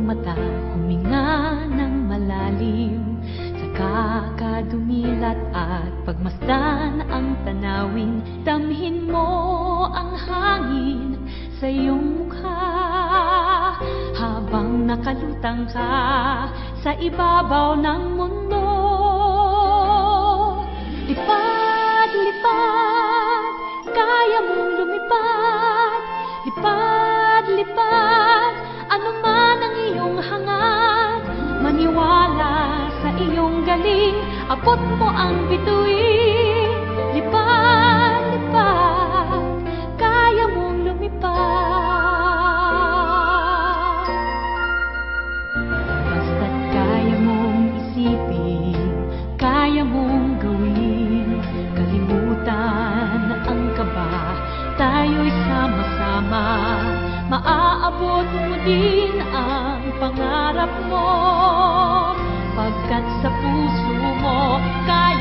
mata, huminga ng malalim, saka kadumilat at pagmasdan ang tanawin. Damhin mo ang hangin sa iyong mukha habang nakalutang ka sa ibabaw ng mundo. Lipad, lipad, kaya mong lumipad. Lipad, lipad, ano man ang iyong hangad. Maniwala sa iyong galing, abot mo ang bituin. Lipad, lipad, kaya mong lumipad. Basta't kaya mong isipin, kaya mong gawin. Kalimutan ang kaba, tayo'y sama-sama. Maaabot mo din ang pangarap mo, pagkat sa puso mo kaya